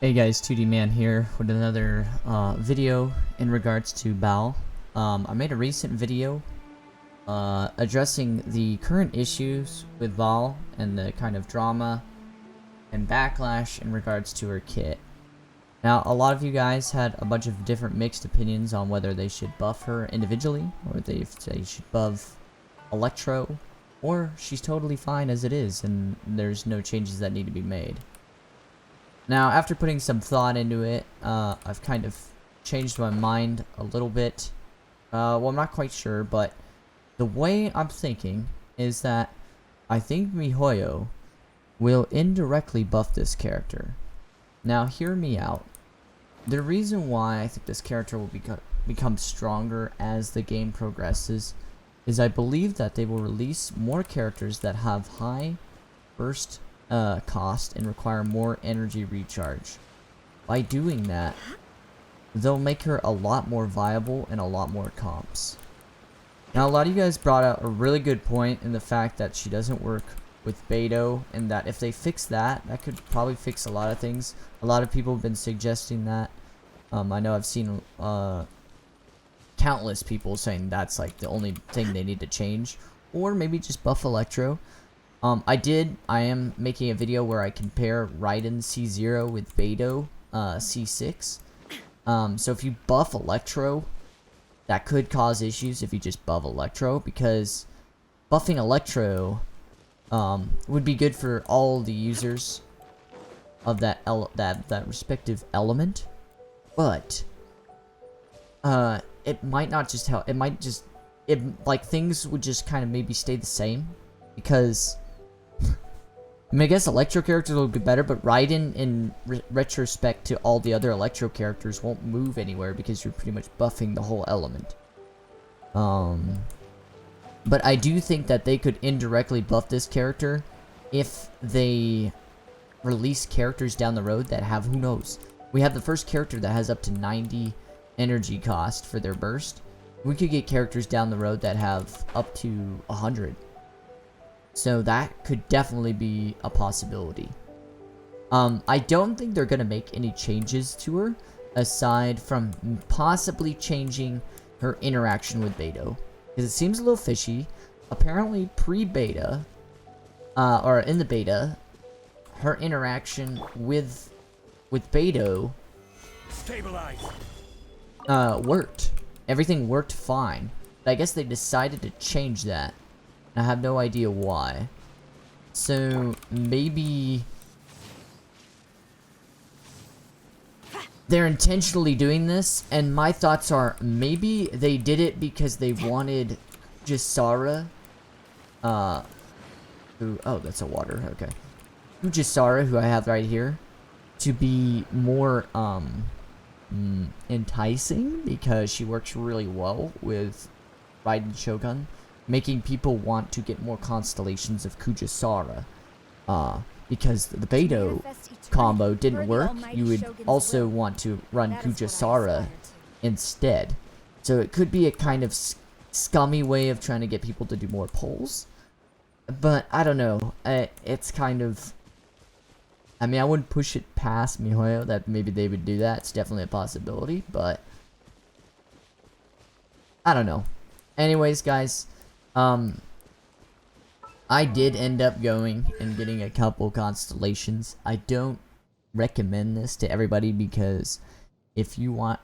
Hey guys, 2D Man here with another video in regards to baal. I made a recent video addressing the current issues with baal and the kind of drama and backlash in regards to her kit. Now, a lot of you guys had a bunch of different mixed opinions on whether they should buff her individually, or they should buff Electro, or she's totally fine as it is and there's no changes that need to be made. Now, after putting some thought into it, I've kind of changed my mind a little bit. Well, I'm not quite sure, but the way I'm thinking is that I think MiHoYo will indirectly buff this character. Now, hear me out. The reason why I think this character will become stronger as the game progresses is I believe that they will release more characters that have high burst cost and require more energy recharge. By doing that, they'll make her a lot more viable in a lot more comps. Now, a lot of you guys brought out a really good point in the fact that she doesn't work with Beidou, and that if they fix that, that could probably fix a lot of things. A lot of people have been suggesting that. I know I've seen countless people saying that's like the only thing they need to change, or maybe just buff Electro. I am making a video where I compare Raiden C0 with Beidou C6. So if you buff Electro, that could cause issues if you just buff Electro, because buffing Electro would be good for all the users of that respective element, but it might not just help. It might just like things would just kind of maybe stay the same, because I mean, I guess Electro characters will be better, but Raiden, in retrospect to all the other Electro characters, won't move anywhere because you're pretty much buffing the whole element. But I do think that they could indirectly buff this character if they release characters down the road that have, who knows. We have the first character that has up to 90 energy cost for their burst. We could get characters down the road that have up to 100. So that could definitely be a possibility. I don't think they're going to make any changes to her, aside from possibly changing her interaction with Beidou, because it seems a little fishy. Apparently pre-beta, or in the beta, her interaction with Beidou worked. Everything worked fine. But I guess they decided to change that. I have no idea why. So maybe they're intentionally doing this, and my thoughts are maybe they did it because they wanted Jisara, who, oh, that's a water, okay. Jisara, who I have right here, to be more enticing, because she works really well with Raiden Shogun, making people want to get more constellations of Kujisara. Because the Beidou combo didn't work, you would also want to run Kujisara instead. So it could be a kind of scummy way of trying to get people to do more polls. But I don't know. It's kind of... I mean, I wouldn't push it past MiHoYo that maybe they would do that. It's definitely a possibility, but... I don't know. Anyways, guys... I did end up going and getting a couple constellations. I don't recommend this to everybody, because if you want...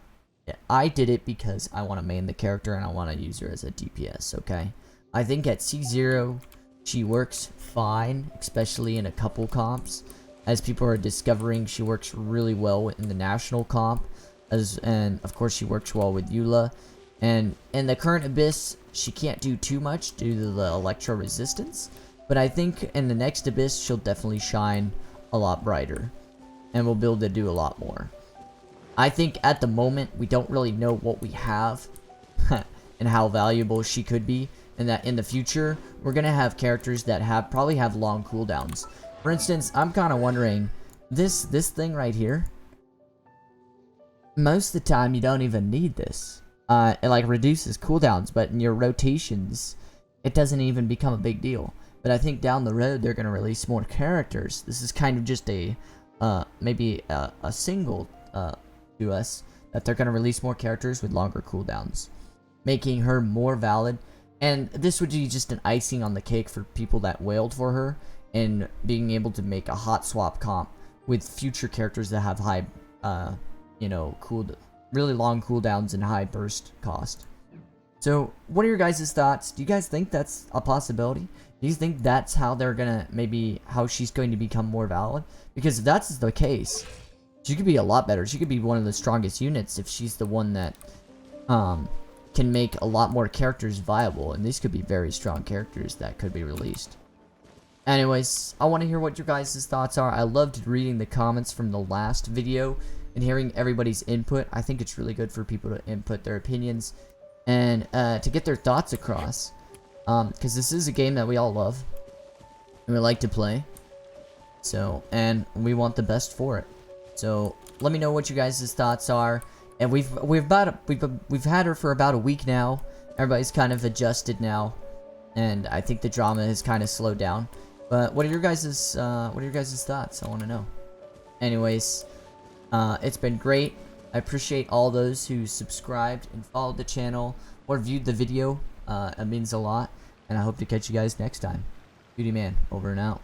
I did it because I want to main the character and I want to use her as a DPS, okay? I think at C0, she works fine, especially in a couple comps. As people are discovering, she works really well in the national comp. And of course, she works well with Eula. And in the current Abyss, she can't do too much due to the Electro resistance. But I think in the next Abyss, she'll definitely shine a lot brighter. And we'll be able to do a lot more. I think at the moment, we don't really know what we have. And how valuable she could be. And that in the future, we're going to have characters that probably have long cooldowns. For instance, I'm kind of wondering, this thing right here, most of the time, you don't even need this. It like reduces cooldowns, but in your rotations, it doesn't even become a big deal. But I think down the road, they're going to release more characters. This is kind of just a maybe a single to us that they're going to release more characters with longer cooldowns, making her more valid. And this would be just an icing on the cake for people that wailed for her, and being able to make a hot swap comp with future characters that have high, you know, really long cooldowns and high burst cost. So, what are your guys' thoughts? Do you guys think that's a possibility? Do you think that's how they're gonna, maybe how she's going to become more valid? Because if that's the case, she could be a lot better. She could be one of the strongest units if she's the one that can make a lot more characters viable, and these could be very strong characters that could be released. Anyways, I want to hear what your guys' thoughts are. I loved reading the comments from the last video and hearing everybody's input. I think it's really good for people to input their opinions and to get their thoughts across, because this is a game that we all love and we like to play. So, and we want the best for it. So let me know what you guys' thoughts are. And we've had her for about a week now. Everybody's kind of adjusted now, and I think the drama has kind of slowed down. But what are your guys' thoughts? I want to know. Anyways, it's been great. I appreciate all those who subscribed and followed the channel or viewed the video. It means a lot, and I hope to catch you guys next time. Beauty Man, over and out.